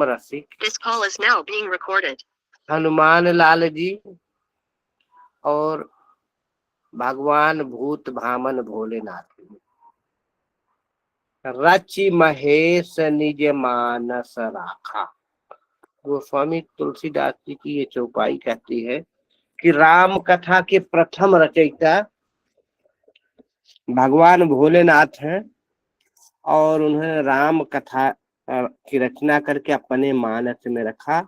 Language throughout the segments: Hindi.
Rasik This call is now being recorded. Hanuman Lal ji और भगवान भूत भामन भोलेनाथ रचि महेश निज मानस राखा। गोस्वामी तुलसीदास जी की ये चौपाई कहती है कि राम कथा के प्रथम रचयिता भगवान भोलेनाथ हैं और उन्हें राम कथा की रचना करके अपने मानस में रखा।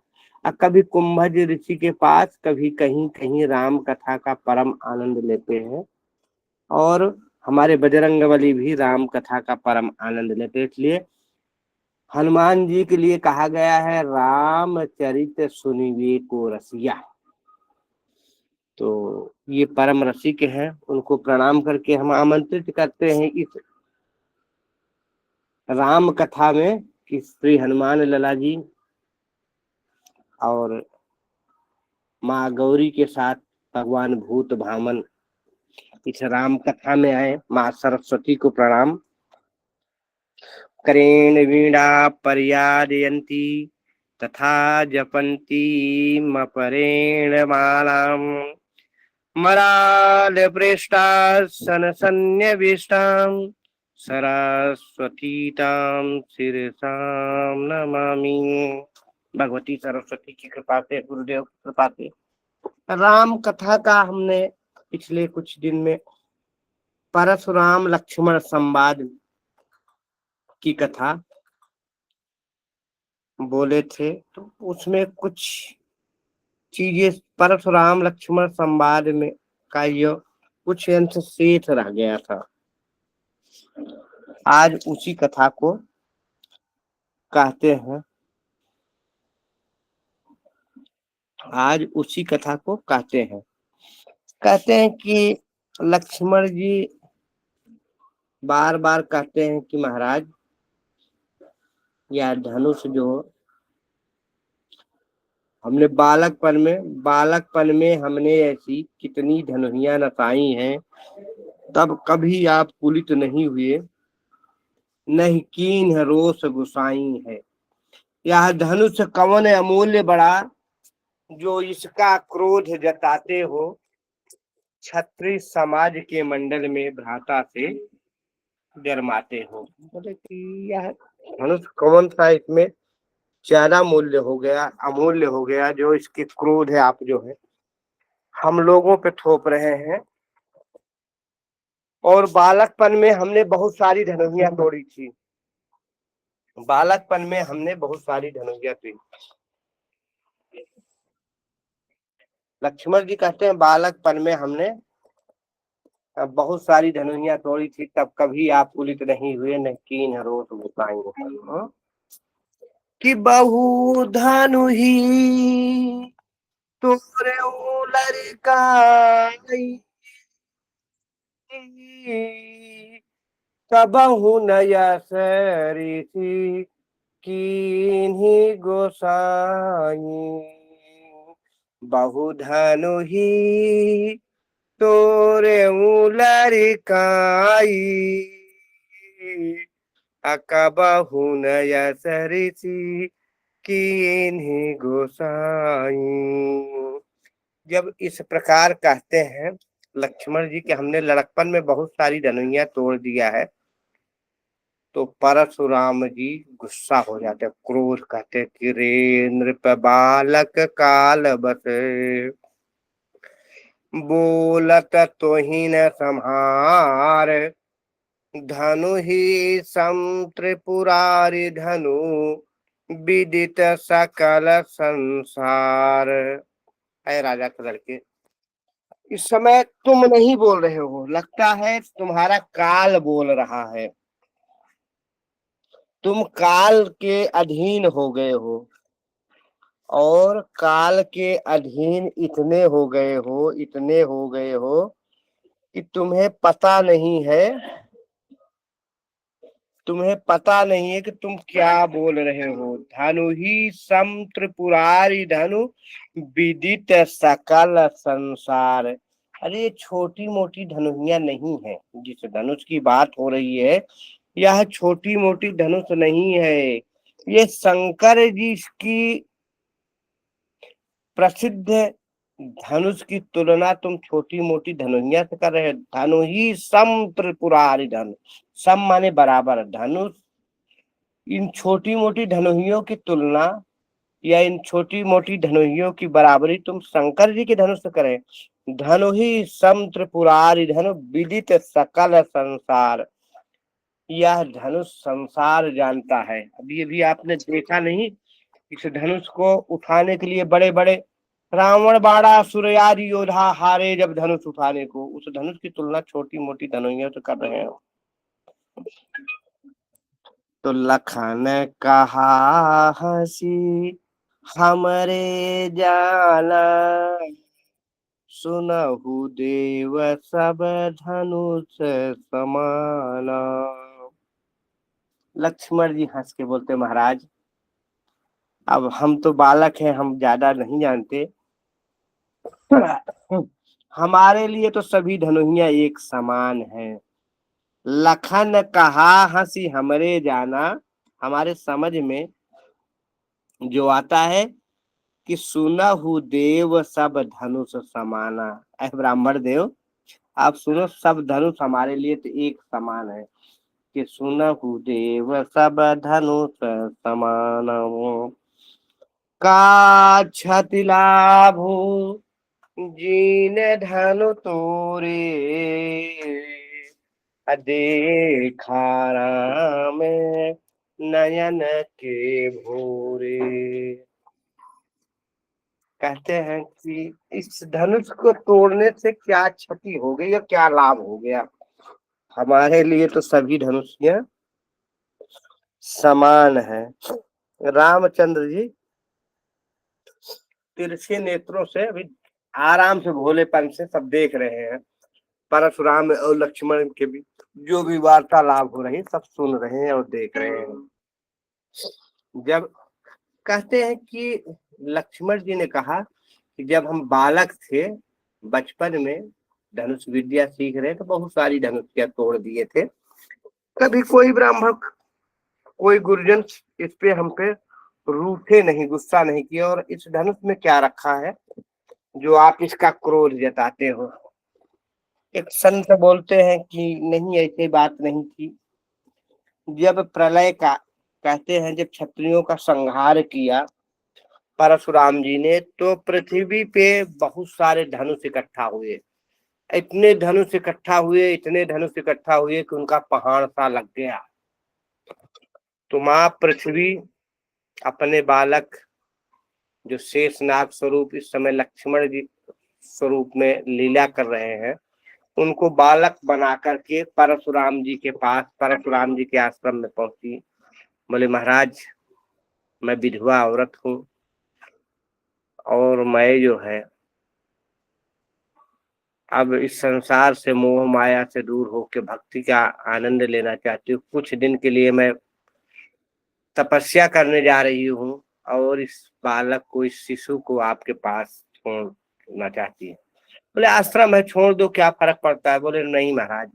कभी कुंभज ऋषि के पास, कभी कहीं कहीं राम कथा का परम आनंद लेते हैं और हमारे बजरंगबली भी राम कथा का परम आनंद लेते हैं। इसलिए हनुमान जी के लिए कहा गया है रामचरित सुनिवे को रसिया। तो ये परम रसिक हैं, उनको प्रणाम करके हम आमंत्रित करते हैं इस राम कथा में कि श्री हनुमान लला जी और माँ गौरी के साथ भगवान भूत भामन इस राम कथा में आए। माँ सरस्वती को प्रणाम। करेण वीणा पर्यादयन्ती तथा जपन्ती मपरेण मालाम मराल पृष्ठा सन सन्निविष्टाम सरस्वतीताम शिरसाम नमामि। भगवती सरस्वती की कृपा से, गुरुदेव की कृपा से राम कथा का हमने पिछले कुछ दिन में परशुराम लक्ष्मण संवाद की कथा बोले थे, तो उसमें कुछ चीजें परशुराम लक्ष्मण संवाद में का ये कुछ अंश शेष रह गया था। आज उसी कथा को कहते हैं, कहते हैं कि लक्ष्मण जी बार बार कहते हैं कि महाराज यह धनुष जो हमने बालकपन में हमने ऐसी कितनी धनुहियां नसाई हैं, तब कभी आप कुलित नहीं हुए, नहीं कीन रोष गुसाई है। यह धनुष कवन अमूल्य बड़ा, जो इसका क्रोध जताते हो, क्षत्रिय समाज के मंडल में भ्राता से डरमाते हो। बोले कि यह धनुष कौन सा इसमें ज्यादा अमूल्य हो गया जो इसके क्रोध है आप जो है हम लोगों पे थोप रहे हैं। और बालकपन में हमने बहुत सारी धनुहियां तोड़ी थी, लक्ष्मण जी कहते हैं बालकपन में हमने बहुत सारी धनुहियां तोड़ी थी, तब कभी आप कुलित नहीं हुए, न कीन रोष गुसाई कि बहु धनुही तोरे लड़काई तबहु नयस ऋषि कीन्ही गोसाई। बहु धनुही तोरे लड़काई अकबहु नयस ऋषि कीन्ही गोसाई। जब इस प्रकार कहते हैं लक्ष्मण जी के हमने लड़कपन में बहुत सारी धनुहियां तोड़ दिया है, तो परशुराम जी गुस्सा हो जाते, क्रोध कहते कि रे नृप बालक काल बस बोलत तोहि न संहार धनु ही सम त्रिपुरारी धनु विदित सकल संसार। ऐ राजा के लड़के, इस समय तुम नहीं बोल रहे हो, लगता है तुम्हारा काल बोल रहा है। तुम काल के अधीन हो गए हो और काल के अधीन इतने हो गए हो कि तुम्हें पता नहीं है कि तुम क्या बोल रहे हो। धनु ही सम त्रिपुरारी धनु विदित सकल संसार। अरे छोटी मोटी धनुहियां नहीं है, जिस धनुष की बात हो रही है यह छोटी मोटी धनुष नहीं है, ये शंकर जी की प्रसिद्ध धनुष की तुलना तुम छोटी मोटी धनुहिया से कर रहे हो। धनु ही सम त्रिपुरारी धनु, सम माने बराबर, धनुष इन छोटी मोटी धनुहियों की तुलना या इन छोटी मोटी धनुहियों की बराबरी तुम शंकर जी के धनुष से करें। धनु ही सम त्रिपुरारी धनु विदित सकल संसार, यह धनुष संसार जानता है। अभी अभी आपने देखा नहीं, इस धनुष को उठाने के लिए बड़े बड़े रावण बाड़ा सूर्यादि योद्धा हारे जब धनुष उठाने को, उस धनुष की तुलना छोटी मोटी धनुइयों से कर रहे हैं। तो लखन कहा हंसी हमरे जाना, सुनहु देव सब धनुष समाना। लक्ष्मण जी हंस के बोलते, महाराज अब हम तो बालक हैं, हम ज्यादा नहीं जानते, हमारे लिए तो सभी धनुहिया एक समान है। लखन कहा हंसी हमरे जाना, हमारे समझ में जो आता है कि सुनहु देव सब धनुष समाना। ऐ ब्राह्मण देव, आप सुनो, सब धनुष हमारे लिए तो एक समान है कि सुनहु देव सब धनुष समाना। का क्षति लाभो जीन धनु तोरे, देखा राम नयन के भोरे। कहते हैं कि इस धनुष को तोड़ने से क्या क्षति हो गई या क्या लाभ हो गया। हमारे लिए तो सभी धनुषियां समान है। रामचंद्र जी तिरछे नेत्रों से अभी आराम से भोलेपन से सब देख रहे हैं। परशुराम और लक्ष्मण के भी जो भी वार्तालाप हो रही सब सुन रहे हैं और देख रहे हैं। जब कहते हैं कि लक्ष्मण जी ने कहा कि जब हम बालक थे, बचपन में धनुष विद्या सीख रहे तो बहुत सारी धनुषियां तोड़ दिए थे। कभी कोई ब्राह्मण, कोई गुरुजन इस पे हम पे रूठे नहीं, गुस्सा नहीं किया। और इस धनुष में क्या रखा है जो आप इसका क्रोध जताते हो। एक संत बोलते हैं कि नहीं, ऐसी बात नहीं थी। जब प्रलय का, कहते हैं जब क्षत्रियों का संहार किया परशुराम जी ने, तो पृथ्वी पे बहुत सारे धनुष इकट्ठा हुए। इतने धनुष इकट्ठा हुए, इतने धनुष इकट्ठा हुए कि उनका पहाड़ सा लग गया। तो माँ पृथ्वी अपने बालक जो शेषनाग स्वरूप इस समय लक्ष्मण जी स्वरूप में लीला कर रहे हैं, उनको बालक बना करके परशुराम जी के पास, परशुराम जी के आश्रम में पहुंची। बोले महाराज मैं विधवा औरत हूँ और मैं जो है अब इस संसार से, मोह माया से दूर होकर भक्ति का आनंद लेना चाहती हूँ। कुछ दिन के लिए मैं तपस्या करने जा रही हूँ और इस बालक को, इस शिशु को आपके पास छोड़ना चाहती है। बोले आश्रम है, छोड़ दो, क्या फर्क पड़ता है। बोले नहीं महाराज,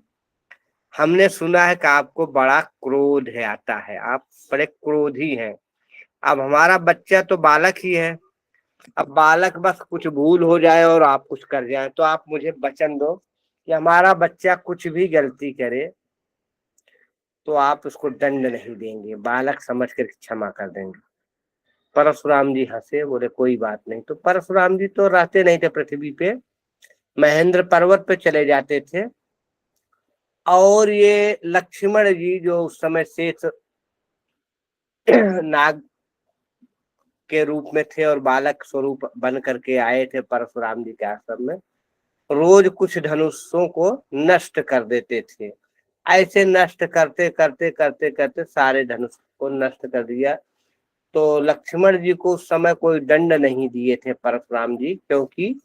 हमने सुना है कि आपको बड़ा क्रोध है, आता है, आप बड़े क्रोधी हैं। अब हमारा बच्चा तो बालक ही है, अब बालक बस कुछ भूल हो जाए और आप कुछ कर जाए तो आप मुझे वचन दो कि हमारा बच्चा कुछ भी गलती करे तो आप उसको दंड नहीं देंगे, बालक समझ कर क्षमा कर देंगे। परशुराम जी हंसे, बोले कोई बात नहीं। तो परशुराम जी तो रहते नहीं थे पृथ्वी पे, महेंद्र पर्वत पे चले जाते थे। और ये लक्ष्मण जी जो उस समय शेष नाग के रूप में थे और बालक स्वरूप बन करके आए थे परशुराम जी के आश्रम में, रोज कुछ धनुषों को नष्ट कर देते थे। ऐसे नष्ट करते करते करते करते सारे धनुष को नष्ट कर दिया। तो लक्ष्मण जी को उस समय कोई दंड नहीं दिए थे परशुराम जी, क्योंकि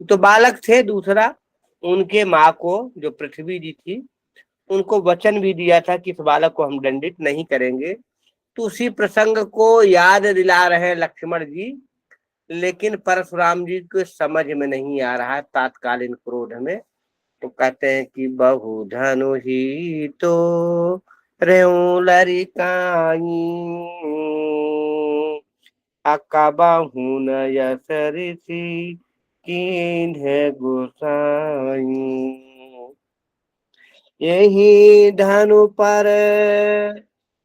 तो बालक थे। दूसरा, उनके माँ को जो पृथ्वी जी थी, उनको वचन भी दिया था कि इस बालक को हम दंडित नहीं करेंगे। तो उसी प्रसंग को याद दिला रहे लक्ष्मण जी, लेकिन परशुराम जी को समझ में नहीं आ रहा है तात्कालीन क्रोध में। तो कहते हैं कि बहु धनु ही तो रेऊ लरिकाई अकबहु न यसरिसी कीन्ह गोसाई। यही धनु पर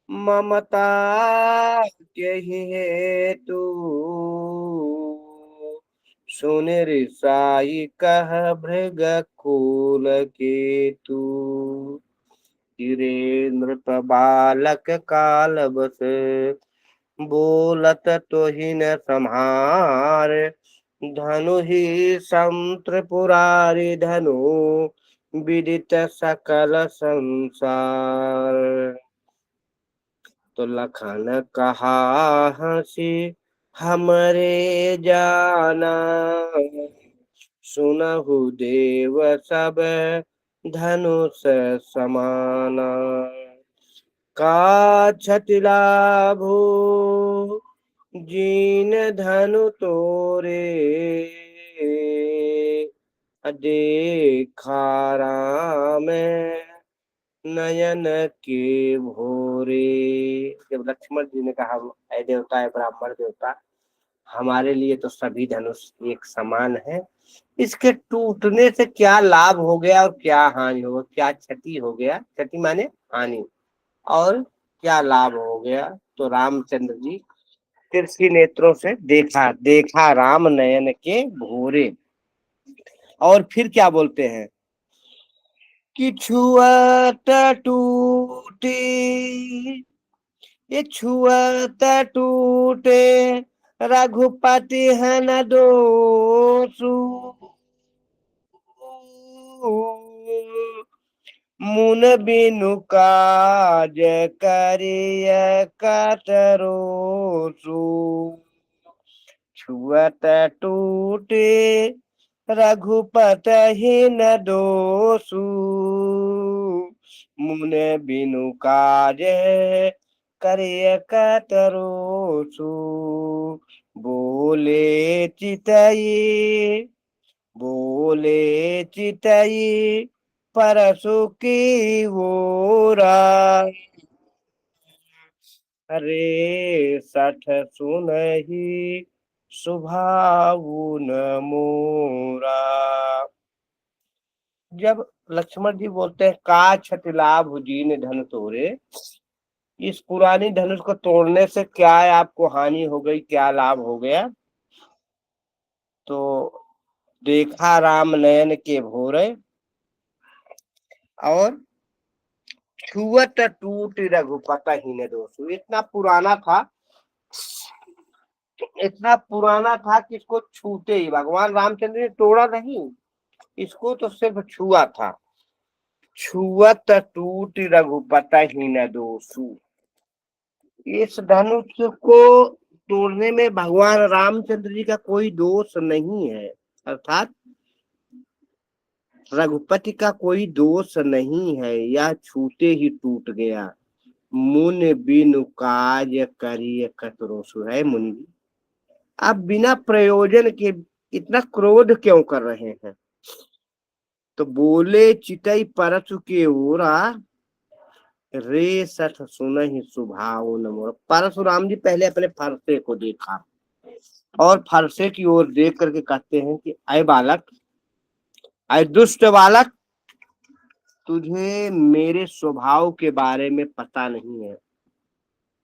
ममता के हेतु सुन रिसाई कह भृग कुल केतु। धीरेन्द्र बालक काल बस बोलत तो ही न संहार। धनु ही संत्र पुरारी धनु विदित सकल संसार। तो लखन कहा हंसी हमरे जाना सुनहु देव सब धनुष समाना। का क्षति लाभो जीन धनु तोरे देखा राम नयन के भोरे। जब लक्ष्मण जी ने कहा ऐ देवता है ब्राह्मण देवता, हमारे लिए तो सभी धनुष एक समान है, इसके टूटने से क्या लाभ हो गया और क्या हानि हो, क्या क्षति हो गया, क्षति माने हानि, और क्या लाभ हो गया। तो रामचंद्र जी तिरछी नेत्रों से देखा, देखा राम नयन के भोरे। और फिर क्या बोलते हैं कि छुअत टूटी, ये छुअत टूटे रघुपति हन दोषु। मुन बिनु काज करिय कतरोसु। छुअत टूटे रघुपति न दोषु। मुन बिनु काज करिय कतरोसु। बोले चितई, बोले चितई परसु की ओरा। अरे सठ सुनहि सुभावु न मोरा। जब लक्ष्मण जी बोलते हैं का क्षति लाभ जीन धन तोरे, इस पुरानी धनुष को तोड़ने से क्या आपको हानि हो गई, क्या लाभ हो गया। तो देखा राम नयन के भोरे और छुअत टूट रघुपत ही ने दोषु। इतना पुराना था, इतना पुराना था कि इसको छूते ही भगवान रामचंद्र ने तोड़ा नहीं, इसको तो सिर्फ छुआ था। छुअत टूट रघुपत ही न दोषु। इस धनुष को तोड़ने में भगवान रामचंद्र जी का कोई दोष नहीं है, अर्थात रघुपति का कोई दोष नहीं है, यह छूते ही टूट गया। मुन बिनु काज करिय कतरोसु है मुनि। आप बिना प्रयोजन के इतना क्रोध क्यों कर रहे हैं। तो बोले चितई परसु के ओरा रे सठ सुनहि सुभाव न मोरा। परशुराम जी पहले अपने फरसे को देखा और फरसे की ओर देख करके कहते हैं कि अय बालक, अय दुष्ट बालक, तुझे मेरे स्वभाव के बारे में पता नहीं है।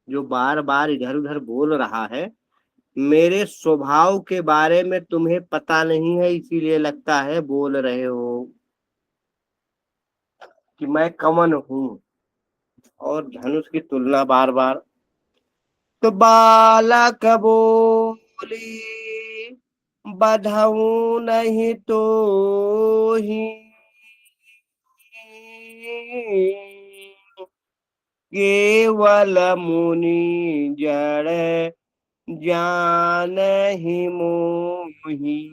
जो बार बार इधर उधर बोल रहा है, मेरे स्वभाव के बारे में तुम्हें पता नहीं है, इसीलिए लगता है बोल रहे हो कि मैं कवन हूं और धनुष की तुलना बार बार। तो बालक बोली बधऊ नहीं तो ही केवल मुनि जड़ जान ही मोही।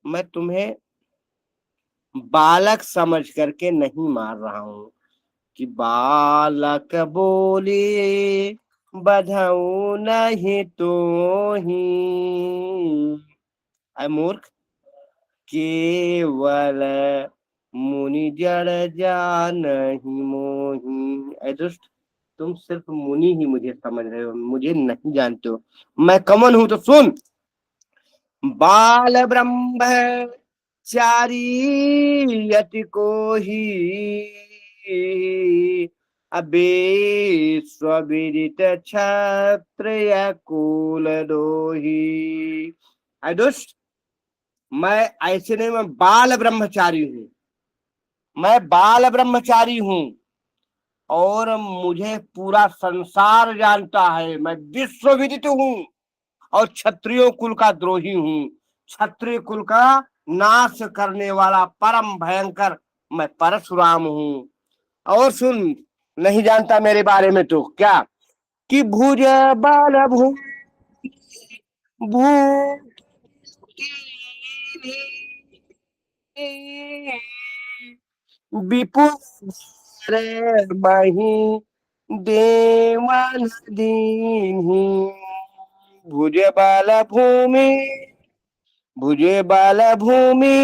मैं तुम्हें बालक समझ करके नहीं मार रहा हूं कि बालक बोले बधऊ नहीं तो ही। अय मूर्ख, केवल मुनि जड़ जानहि मोहि। ऐ दुष्ट, तुम सिर्फ मुनि ही मुझे समझ रहे हो, मुझे नहीं जानते हो मैं कौन हूं। तो सुन, बाल ब्रह्मचारी यति को ही अबे स्वविदित क्षत्रिय कुल दोही। अरे दुष्ट, मैं ऐसे नहीं, मैं बाल ब्रह्मचारी हूँ, मैं बाल ब्रह्मचारी हूँ और मुझे पूरा संसार जानता है। मैं विश्व विदित हूँ और क्षत्रियो कुल का द्रोही हूँ, क्षत्रिय कुल का नाश करने वाला परम भयंकर मैं परशुराम हूँ। और सुन, नहीं जानता मेरे बारे में तो क्या, कि भुज बाल भू भू विपुल मही देवन दीन्ही। भुज बाल भूमि, भुजे बाल भूमि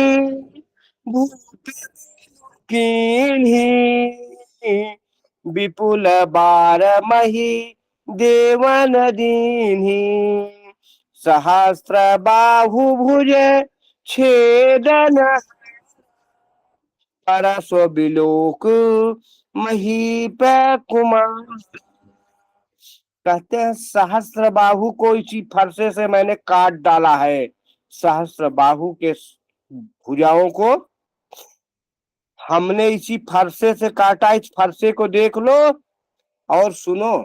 कीन्ही। विपुल बार मही देवन दीन्ही। सहस्त्र बाहु भुज छेदन परसो बिलोक महीप कुमार। कहते हैं सहस्त्र बाहु को इसी फरसे से मैंने काट डाला है। सहस्त्र बाहु के भुजाओं को हमने इसी फरसे से काटा। इस फरसे को देख लो और सुनो,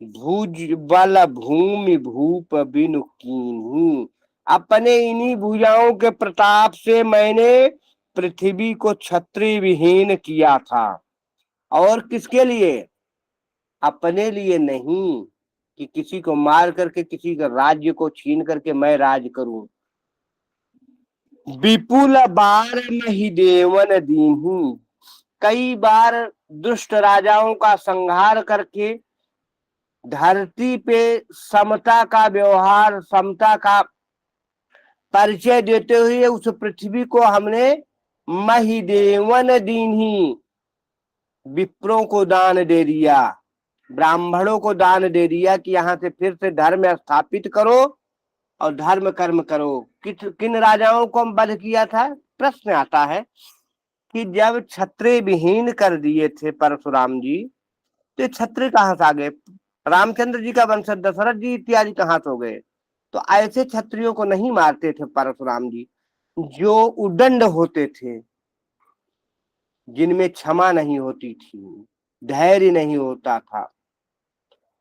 भुज बल भूमि भूप बिनु कीन्ही। अपने इन्हीं भुजाओं के प्रताप से मैंने पृथ्वी को छत्री विहीन किया था। और किसके लिए? अपने लिए नहीं कि किसी को मार करके किसी का राज्य को छीन करके मैं राज करूं। विपुल बार नहीं देवन दीन्ही। कई बार दुष्ट राजाओं का संहार करके धरती पे समता का व्यवहार, समता का परिचय देते हुए उस पृथ्वी को हमने महिदेवन दीन्ही, विप्रों को दान दे दिया, ब्राह्मणों को दान दे दिया कि यहाँ से फिर से धर्म स्थापित करो और धर्म कर्म करो। किन राजाओं को हम वध किया था? प्रश्न आता है कि जब क्षत्रिय विहीन कर दिए थे परशुराम जी, तो क्षत्रिय कहाँ से आ गए? रामचंद्र जी का वंशज दशरथ जी इत्यादि कहाँ से हो गए? तो ऐसे क्षत्रियों को नहीं मारते थे परशुराम जी जो उदंड होते थे, जिनमें क्षमा नहीं होती थी, धैर्य नहीं होता था।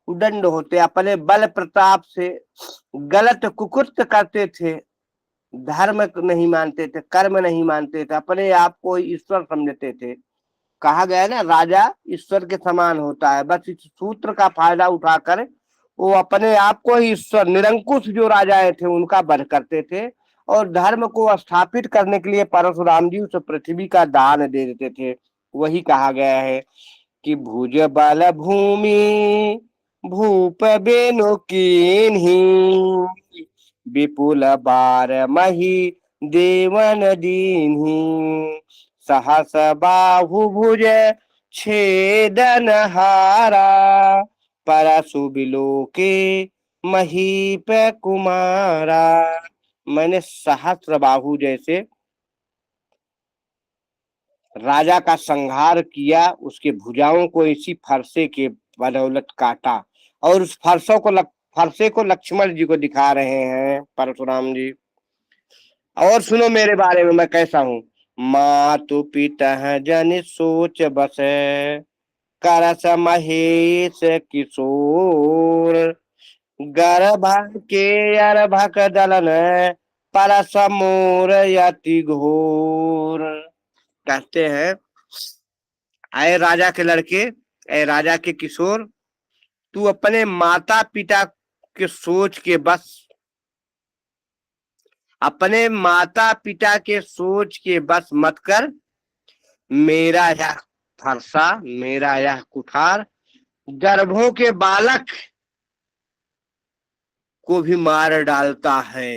उदंड होते, अपने बल प्रताप से गलत कुकृत्य करते थे, धर्म नहीं मानते थे, कर्म नहीं मानते थे, अपने आप को ईश्वर समझते थे। कहा गया है ना, राजा ईश्वर के समान होता है। बस इस सूत्र का फायदा उठाकर वो अपने आप को ईश्वर, निरंकुश जो राजाएं थे उनका वध करते थे और धर्म को स्थापित करने के लिए परशुराम जी उस पृथ्वी का दान दे देते थे। वही कहा गया है कि भुज बल भूमि भूप बेनु कीन्ही। विपुल बार मही देवन दीन्ही। सहस बाहु भुज छेदन हारा। परसु बिलोके महीप कुमारा। मैंने सहस्त्र बाहु जैसे राजा का संहार किया, उसके भुजाओं को इसी फरसे के बदौलत काटा। और उस फरसे को लक्ष्मण जी को दिखा रहे हैं परशुराम जी। और सुनो मेरे बारे में मैं कैसा हूँ। मातु पिता जन सोच बस करस महेश किशोर। गर्भ के अर्भक दलन परस मोर यति घोर। कहते हैं, आए राजा के लड़के, ए राजा के किशोर, तू अपने माता पिता के सोच के बस, अपने माता पिता के सोच के बस मत कर। मेरा यह फरसा, मेरा यह कुठार गर्भों के बालक को भी मार डालता है।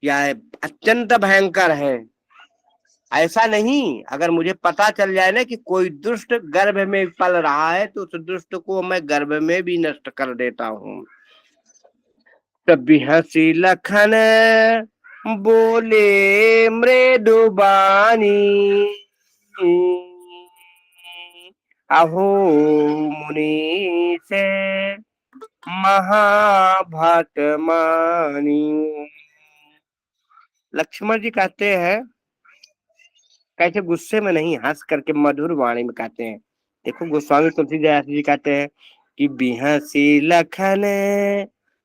यह अत्यंत भयंकर है। ऐसा नहीं, अगर मुझे पता चल जाए ना कि कोई दुष्ट गर्भ में पल रहा है तो उस दुष्ट को मैं गर्भ में भी नष्ट कर देता हूँ। तभी हंसी लखन बोले मृदुबानी, अहो मुनि से महाभट मानी। लक्ष्मण जी कहते हैं, कैसे गुस्से में नहीं, हंस करके मधुर वाणी में कहते हैं। देखो गोस्वामी तुलसीदास जी कहते हैं कि बिहसी लखन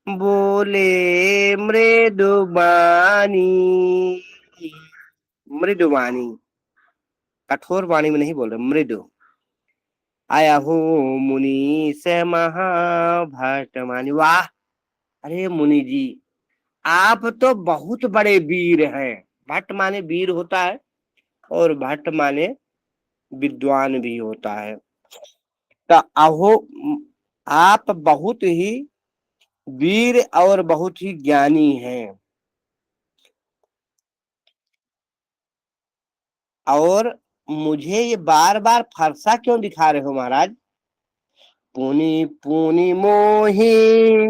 बोले मृदुबानी, मृदुवाणी, कठोर वाणी में नहीं बोल रहे, मृदु। आया हो मुनि से महाभट मानी। वाह, अरे मुनि जी, आप तो बहुत बड़े वीर हैं। भट्ट माने वीर होता है, और भट्ट माने विद्वान भी होता है। तो अहो, आप बहुत ही वीर और बहुत ही ज्ञानी हैं। और मुझे ये बार बार फरसा क्यों दिखा रहे हो महाराज? पुनि पुनि मोही,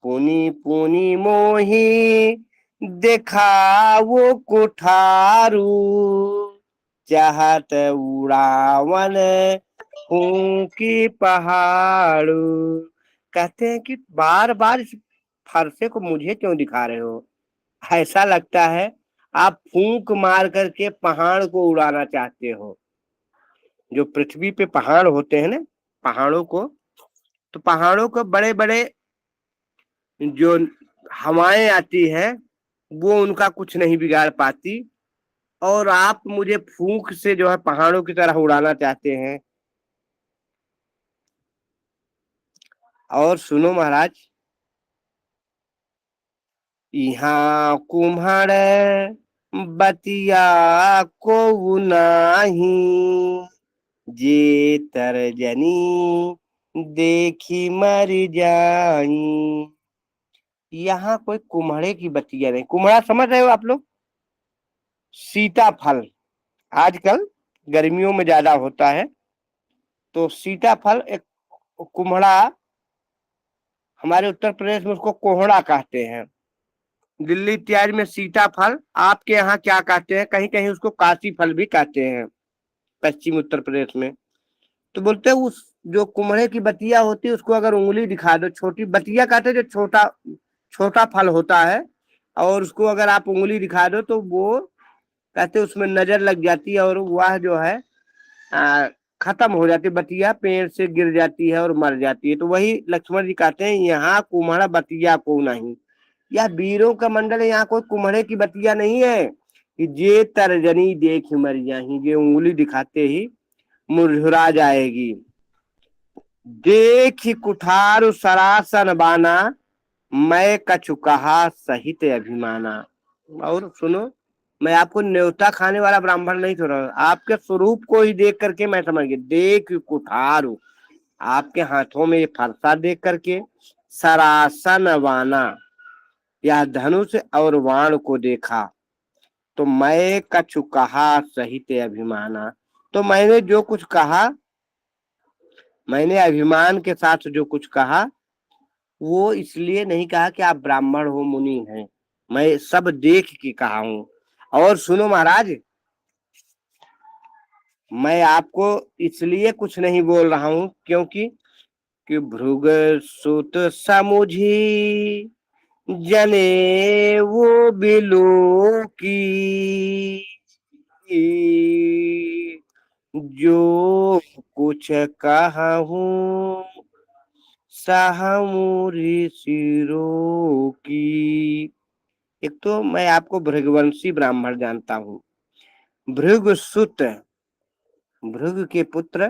पुनि पुनि मोही देखा वो कुठारू, चाहत उड़ावन फूंकी पहाड़ू। कहते हैं कि बार बार इस फरसे को मुझे क्यों दिखा रहे हो? ऐसा लगता है आप फूंक मार करके पहाड़ को उड़ाना चाहते हो। जो पृथ्वी पे पहाड़ होते हैं ना, पहाड़ों को, तो पहाड़ों को बड़े बड़े जो हवाएं आती है वो उनका कुछ नहीं बिगाड़ पाती, और आप मुझे फूंक से जो है पहाड़ों की तरह उड़ाना चाहते हैं। और सुनो महाराज, यहाँ कुम्हार बतिया को नाही, जे तरजनी देखी मर जाई। यहाँ कोई कुम्हड़े की बतिया नहीं। कुम्हड़ा समझ रहे हो आप लोग? सीताफल आजकल गर्मियों में ज्यादा होता है, तो सीताफल एक कुम्हड़ा, हमारे उत्तर प्रदेश में उसको कोहड़ा कहते हैं। दिल्ली इत्यादि में सीताफल, आपके यहाँ क्या कहते हैं? कहीं कहीं उसको काशी फल भी कहते हैं, पश्चिम उत्तर प्रदेश में। तो बोलते हैं उस जो कुम्हड़े की बतिया होती है उसको अगर उंगली दिखा दो, छोटी बतिया कहते हैं जो छोटा छोटा फल होता है, और उसको अगर आप उंगली दिखा दो तो वो कहते हैं उसमें नजर लग जाती है, और वह जो है आ, खत्म हो जाती है, बतिया पेड़ से गिर जाती है और मर जाती है। तो वही लक्ष्मण जी कहते हैं, यहाँ कुम्हड़ा बतिया को नहीं। यह वीरों का मंडल है, यहाँ कोई कुम्हड़े की बतिया नहीं है कि जे तर्जनी देख मर जाही, ये उंगली दिखाते ही मुरझुरा जाएगी। देख कुठार सरासन बाना, मैं कछु कहा सहित अभिमाना। और सुनो, मैं आपको न्योता खाने वाला ब्राह्मण नहीं छोड़ रहा, आपके स्वरूप को ही देख करके मैं समझ गया। देख कुठार, आपके हाथों में ये फरसा देख करके, सरासन वाना, या धनुष और वाण को देखा, तो मैं कछु कहा सहित अभिमाना। तो मैंने जो कुछ कहा, मैंने अभिमान के साथ जो कुछ कहा, वो इसलिए नहीं कहा कि आप ब्राह्मण हो मुनि हैं, मैं सब देख के कहा हूं। और सुनो महाराज, मैं आपको इसलिए कुछ नहीं बोल रहा हूं क्योंकि कि भृग सुत समुझी जने वो बिलो की, जो कुछ कहा हूँ साहमुरी सिरों की। एक तो मैं आपको भृगवंशी ब्राह्मण जानता हूँ, भृग सुत, भृग के पुत्र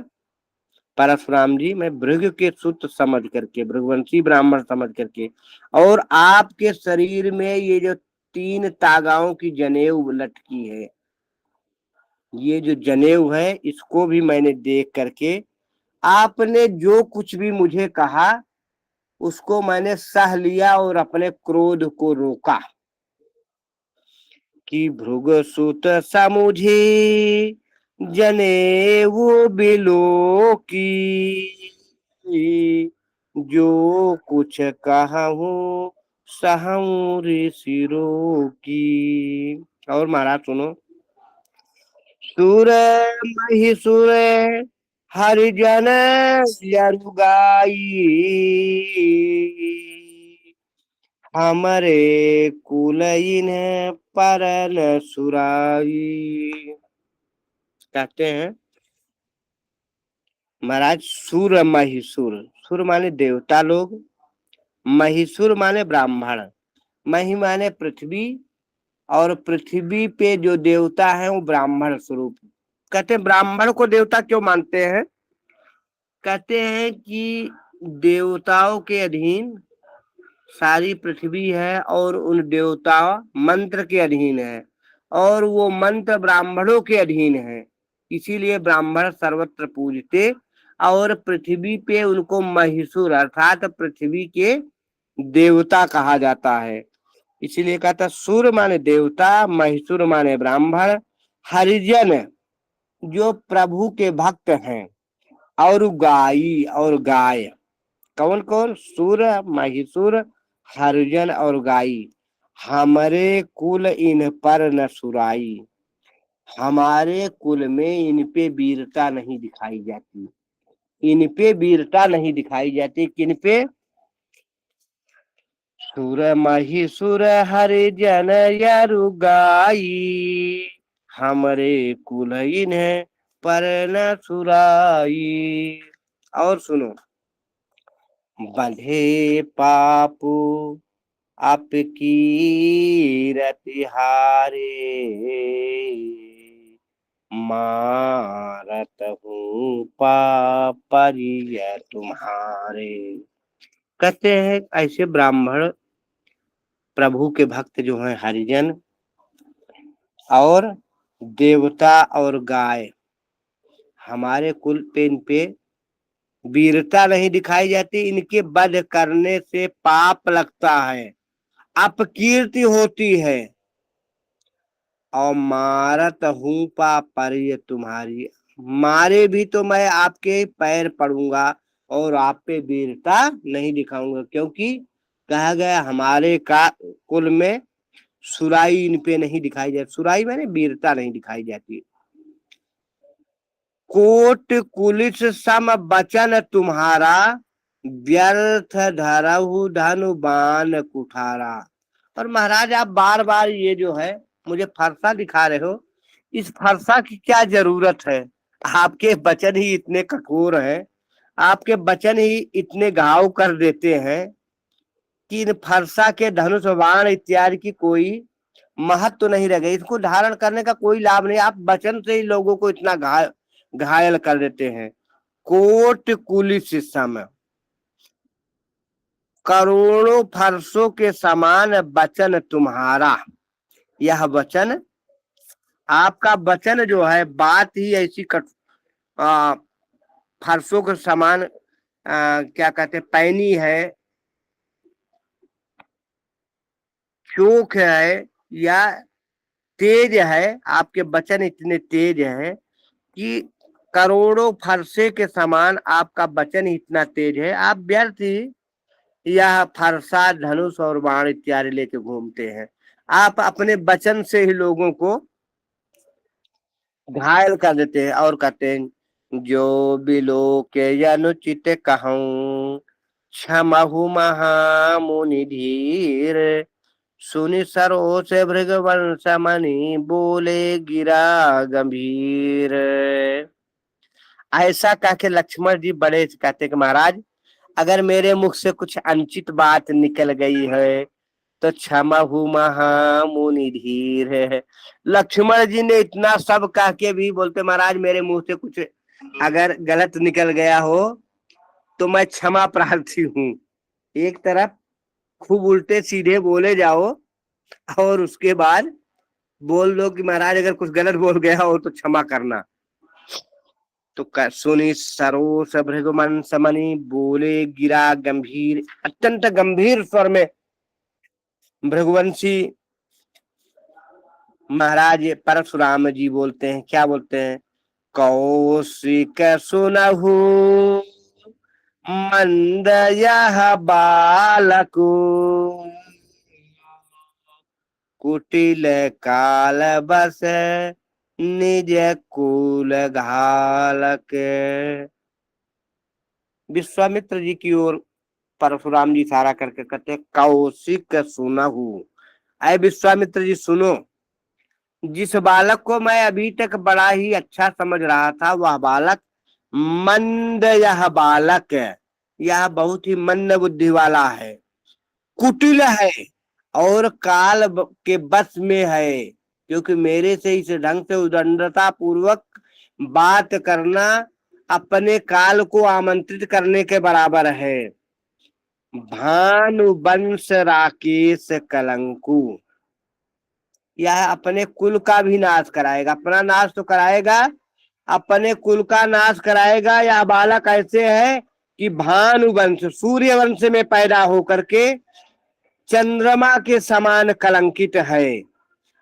परशुराम जी, मैं भृग के सुत समझ करके, भृगवंशी ब्राह्मण समझ करके, और आपके शरीर में ये जो 3 तागाओं की जनेऊ लटकी है, ये जो जनेऊ है इसको भी मैंने देख करके, आपने जो कुछ भी मुझे कहा उसको मैंने सह लिया और अपने क्रोध को रोका। कि भृग सुत समुझे जने वो बिलो की, जो कुछ कहूँ सहूँ ऋषिरों की। और महाराज सुनो, सुर महिषुर हरिजन यरुगाई, हमरे कुल इन्हें परन सुराई। कहते हैं महाराज, सुर महिषुर, सुर माने देवता लोग, महिषुर माने ब्राह्मण, मही माने पृथ्वी, और पृथ्वी पे जो देवता है वो ब्राह्मण स्वरूप। कहते हैं ब्राह्मण को देवता क्यों मानते हैं? कहते हैं कि देवताओं के अधीन सारी पृथ्वी है और उन देवता मंत्र के अधीन है, और वो मंत्र ब्राह्मणों के अधीन है, इसीलिए ब्राह्मण सर्वत्र पूजते, और पृथ्वी पे उनको महिषुर अर्थात पृथ्वी के देवता कहा जाता है। इसीलिए कहता सुर माने देवता, महिषुर माने ब्राह्मण, हरिजन जो प्रभु के भक्त हैं, और गाई और गाय। कौन कौन? सुर, महिषुर, हरिजन और गाई। हमारे कुल इन पर न सुराई, हमारे कुल में इन पे वीरता नहीं दिखाई जाती, इन पे वीरता नहीं दिखाई जाती। किन पे? सुर महिषुर हरिजन यरु गाई, हमरे कुल इन्हें पर न सुराई। और सुनो, बंधे पापू आपकी रतिहारे, मारत हूँ पापरिय तुम्हारे। कहते हैं ऐसे ब्राह्मण प्रभु के भक्त जो हैं हरिजन और देवता और गाय, हमारे कुल पे इन पे वीरता नहीं दिखाई जाती, इनके वध करने से पाप लगता है, अपकीर्ति होती है, और मारत हूँ पापरिय तुम्हारी, मारे भी तो मैं आपके पैर पड़ूंगा और आप पे वीरता नहीं दिखाऊंगा, क्योंकि कहा गया हमारे का कुल में सुराई इन पे नहीं दिखाई जाती। सुराई मैंने वीरता नहीं दिखाई जाती। कोट कुलिस सम बचन तुम्हारा, व्यर्थ धरहु धनु बाण कुठारा। और महाराज आप बार बार ये जो है मुझे फरसा दिखा रहे हो, इस फरसा की क्या जरूरत है? आपके वचन ही इतने कठोर हैं, आपके वचन ही इतने घाव कर देते हैं कि इन फरसा के धनुष बाण इत्यादि की कोई महत्व तो नहीं रह गई, इसको धारण करने का कोई लाभ नहीं, आप वचन से ही लोगों को इतना घायल कर देते हैं। कोट कुलिस सम, करोड़ों फरसों के समान वचन तुम्हारा। यह वचन, आपका वचन जो है, बात ही ऐसी फरसों के समान क्या कहते पैनी है, चोख है या तेज है। आपके वचन इतने तेज हैं कि करोड़ों फरसे के समान आपका वचन इतना तेज है, आप व्यर्थ ही यह फरसा धनुष और बाण इत्यादि लेके घूमते हैं। आप अपने वचन से ही लोगों को घायल कर देते हैं। और कहते हैं जो बिलो के अनुचित कहूँ, क्षमहु महामुनि धीर, सुनि सरोस भृगवंश मणि, बोले गिरा गंभीर। ऐसा कह के लक्ष्मण जी बड़े कहते कि महाराज अगर मेरे मुख से कुछ अनुचित बात निकल गई है तो क्षमा हूँ महामुनि धीर है। लक्ष्मण जी ने इतना सब कह के भी बोलते महाराज मेरे मुंह से कुछ अगर गलत निकल गया हो तो मैं क्षमा प्रार्थी हूँ। एक तरफ खूब उल्टे सीधे बोले जाओ और उसके बाद बोल दो कि महाराज अगर कुछ गलत बोल गया हो तो क्षमा करना। तो सुनी सरोस भृगुमन समनि, बोले गिरा गंभीर, अत्यंत गंभीर स्वर में भृगुवंशी महाराज परशुराम जी बोलते हैं, क्या बोलते हैं? कौशिक सुनहु मंद यह बालक, कुटिल काल बस निज कुल घालक। विश्वामित्र जी की ओर परशुराम जी इशारा करके कहते हैं, कौशिक सुनहु। अय विश्वामित्र जी सुनो, जिस बालक को मैं अभी तक बड़ा ही अच्छा समझ रहा था, वह बालक मंद यह बालक, यह बहुत ही मंद बुद्धि वाला है, कुटिल है और काल के बस में है, क्योंकि मेरे से इस ढंग से उदंडता पूर्वक बात करना अपने काल को आमंत्रित करने के बराबर है। भानु वंश राकेश कलंकु, यह अपने कुल का भी नाश कराएगा, अपना नाश तो कराएगा, अपने कुल का नाश कराएगा। यह बालक ऐसे है कि भानु वंश, सूर्य वंश में पैदा होकर के चंद्रमा के समान कलंकित है।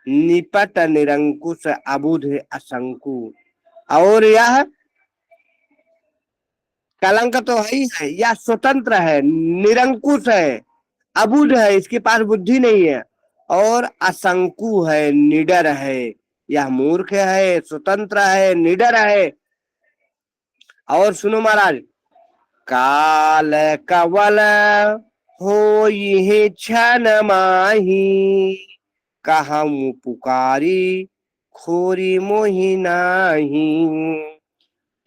निपट निरंकुश अबुध असंकु, और यह कलंक तो है ही है, यह स्वतंत्र है, निरंकुश है, अबुध है, इसके पास बुद्धि नहीं है, और असंकु है, निडर है। यह मूर्ख है, स्वतंत्र है, निडर है। और सुनो महाराज, काल कवल हो ये क्षण माही, कहूँ पुकारी खोरी मोहि नाही,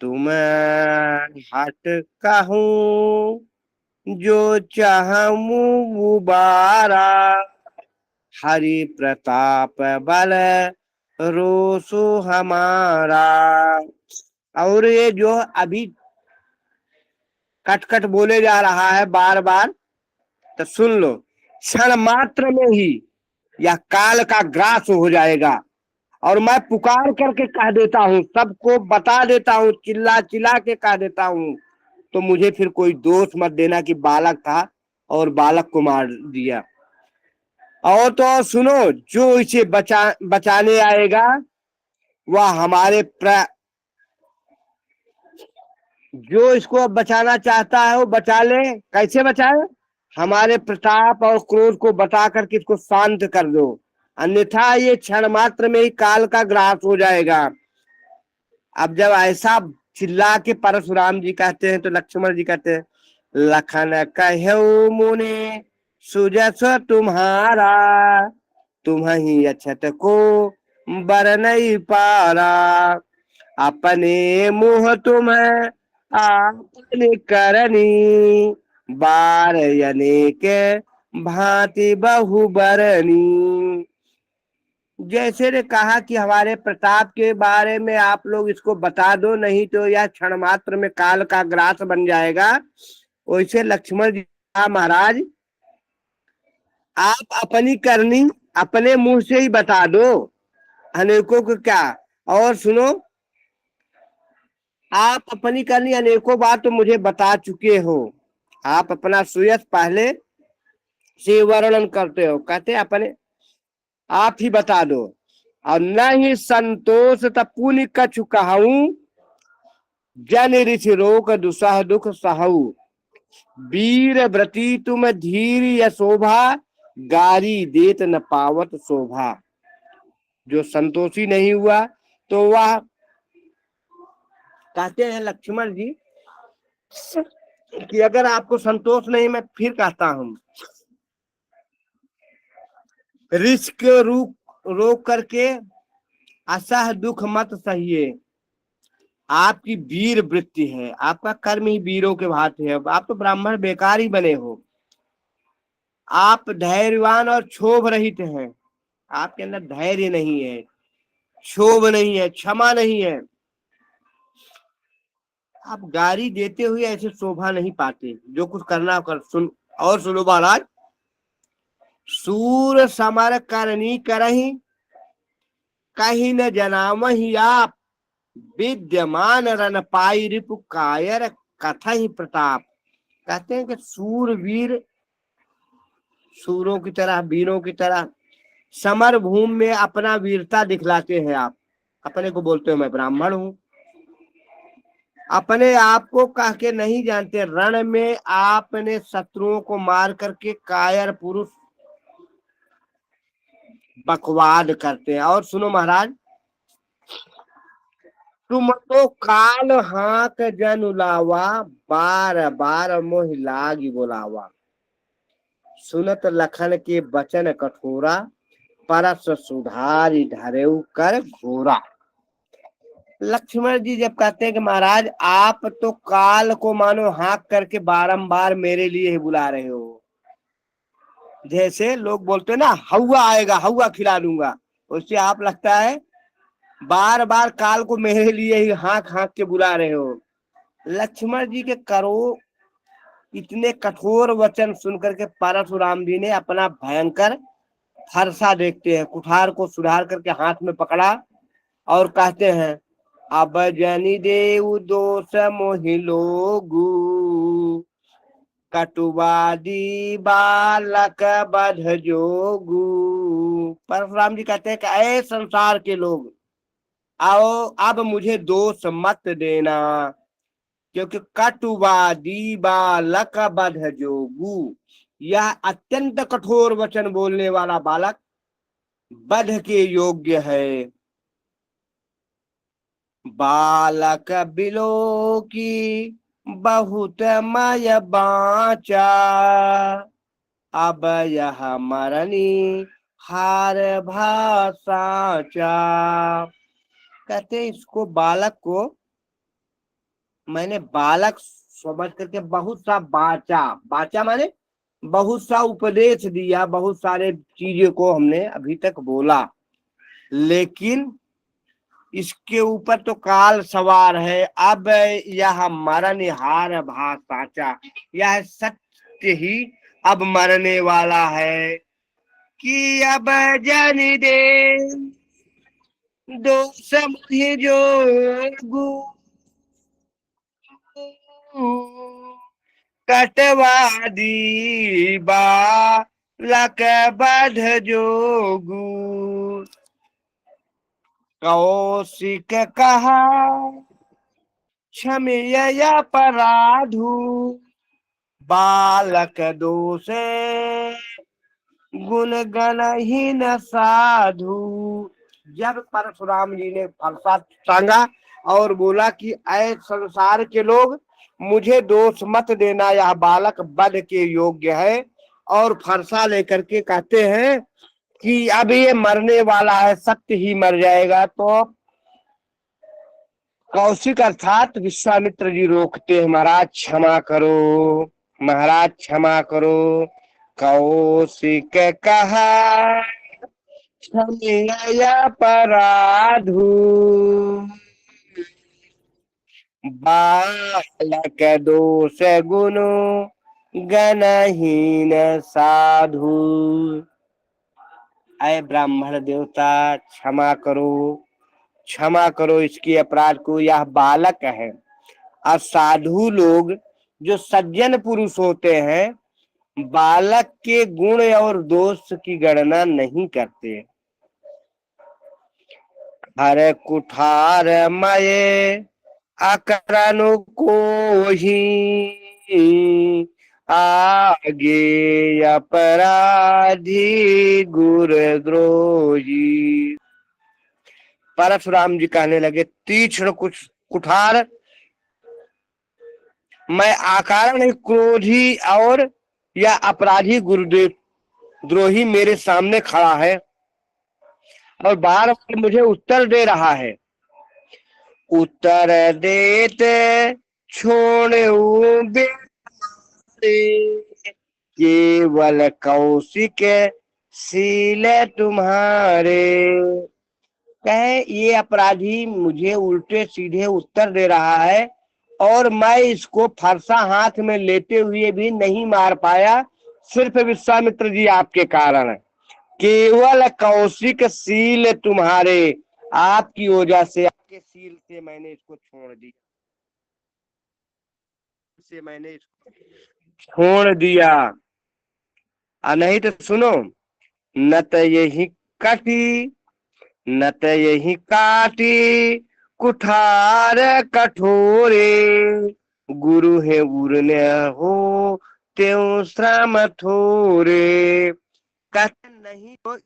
तुम हट कहूँ जो चाहूँ मुबारा, हरि प्रताप बल रोसु हमारा। और ये जो अभी कट कट बोले जा रहा है बार बार, तो सुन लो, क्षण मात्र में ही यह काल का ग्रास हो जाएगा। और मैं पुकार करके कह देता हूँ, सबको बता देता हूँ, चिल्ला चिल्ला के कह देता हूँ, तो मुझे फिर कोई दोष मत देना कि बालक था और बालक को मार दिया। और तो सुनो, जो इसे बचाने आएगा वह हमारे जो इसको बचाना चाहता है वो बचा ले। कैसे बचाए? हमारे प्रताप और क्रोध को बता करके इसको शांत कर दो, अन्यथा ये क्षण मात्र में ही काल का ग्रास हो जाएगा। अब जब ऐसा चिल्ला के परशुराम जी कहते हैं तो लक्ष्मण जी कहते हैं, लखन कहो मुने सुजस तुम्हारा, तुम्हें अछत को बर नहीं पारा, अपने मुँह तुम्हें आपने करनी, बार अनेक भांति बहु बरनी। जैसे ने कहा कि हमारे प्रताप के बारे में आप लोग इसको बता दो, नहीं तो यह क्षण मात्र में काल का ग्रास बन जाएगा। वैसे लक्ष्मण जी महाराज, आप अपनी करनी अपने मुंह से ही बता दो, अनेकों को क्या। और सुनो, आप अपनी करनी अनेकों बार तो मुझे बता चुके हो, आप अपना सुयश पहले से वर्णन करते हो, कहते अपने आप ही बता दो। और न ही संतोष तपुनि कछु कहूं, जन ऋषि रोक दुसह दुख सहु, वीर व्रती तुम धीर यशोभा, गारी देत न पावत शोभा। जो संतोषी नहीं हुआ तो वह, कहते हैं लक्ष्मण जी कि अगर आपको संतोष नहीं, मैं फिर कहता हूं, रिस्क रोक करके असह दुख मत सहिए। आपकी वीर वृत्ति है, आपका कर्म ही वीरों के भांति है। आप तो ब्राह्मण बेकार ही बने हो, आप धैर्यवान और क्षोभ रहित हैं, आपके अंदर धैर्य नहीं है, क्षोभ नहीं है, क्षमा नहीं है। आप गारी देते हुए ऐसे शोभा नहीं पाते, जो कुछ करना कर। सुन और सुनो महाराज, सूर समर करनी करही, कहीं न जनामहि आप, विद्यमान रन पाई रिपु कायर कथहि प्रताप। कहते हैं कि सूर वीर, सूरों की तरह, वीरों की तरह समर भूमि में अपना वीरता दिखलाते हैं आप, अपने को बोलते हो मैं ब्राह्मण हूं, अपने आप को कह के नहीं जानते। रण में आपने शत्रुओं को मार करके कायर पुरुष बकवाद करते हैं। और सुनो महाराज, तुम तो काल हाथ जन उलावा, बार बार मोह लागी बोलावा। सुनत लखन के बचन कठोरा, परस सुधारी ढरेउ कर घोरा। लक्ष्मण जी जब कहते हैं कि महाराज आप तो काल को मानो हाँक करके बारंबार मेरे लिए ही बुला रहे हो, जैसे लोग बोलते हैं ना हवा आएगा हवा खिला दूंगा, उससे आप लगता है बार बार काल को मेरे लिए ही हाँक हाँक के बुला रहे हो। लक्ष्मण जी के करो इतने कठोर वचन सुनकर के परशुराम जी ने अपना भयंकर फरसा देखते हैं, कुठार को सुधार करके हाथ में पकड़ा और कहते हैं अब जनि देव दोष मोहि लोगु, कटुवादी बालक बध जोगु। परशुराम जी कहते हैं कि ऐ संसार के लोग, आओ अब मुझे दोष मत देना, क्योंकि कटुवादी बालक बध जोगु, यह अत्यंत कठोर वचन बोलने वाला बालक बध के योग्य है। बालक बिलो की बहुत मय बाचा, अब यह मरनी हार भाषाचा। कहते इसको बालक को मैंने बालक समझ करके बहुत सा बाचा, बाचा माने बहुत सा उपदेश दिया, बहुत सारे चीजों को हमने अभी तक बोला, लेकिन इसके ऊपर तो काल सवार है। अब यह मरणहार भाषाचा, यह सत्य ही अब मरने वाला है कि अब जन दे दोष मुझे जोगु, कटवादी बालक बध जोगु। कौशिक कहा क्षमेय अपराधु, बालक दोषे गुण गणहीन साधु। जब परशुराम जी ने फरसा टांगा और बोला कि ऐ संसार के लोग मुझे दोष मत देना, यह बालक बध के योग्य है, और फरसा लेकर के कहते हैं कि अब ये मरने वाला है, सत्य ही मर जाएगा। तो कौशिक अर्थात विश्वामित्र जी रोकते हैं, महाराज क्षमा करो, महाराज क्षमा करो। कौशिक कहा क्षमेय अपराधु, बालक दोष गुण गणहीन साधु। अय ब्राह्मण देवता क्षमा करो, क्षमा करो इसके अपराध को, यह बालक है। और साधु लोग जो सज्जन पुरुष होते हैं बालक के गुण और दोष की गणना नहीं करते। हर कुठार मये अकरन को ही, आगे अपराधी गुर द्रोही। परशुराम जी कहने लगे तीक्ष्ण कुछ कुठार, मैं आकारण क्रोधी और यह अपराधी गुरुदेव द्रोही मेरे सामने खड़ा है और बार बार मुझे उत्तर दे रहा है। उत्तर देते छोड़ू केवल कौशिक सील तुम्हारे। कहे ये अपराधी मुझे उल्टे सीधे उत्तर दे रहा है और मैं इसको फरसा हाथ में लेते हुए भी नहीं मार पाया, सिर्फ विश्वामित्र जी आपके कारण। केवल कौशिक सील तुम्हारे, आपकी वजह से, आपके सील से मैंने इसको छोड़ दिया, से मैंने इसको छोड़ दिया। नहीं तो सुनो, न तो यही कटी नत यही काटी कुठार कठोरे। गुरु है उरने हो त्यों श्रम थोरे। कहते नहीं तो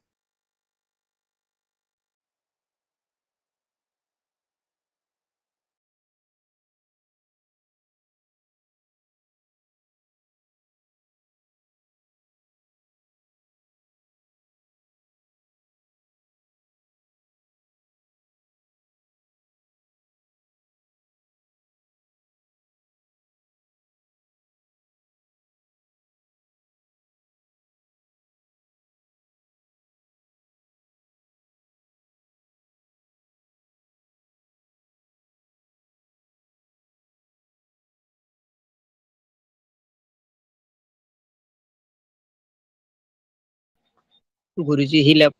गुरुजी ही लैप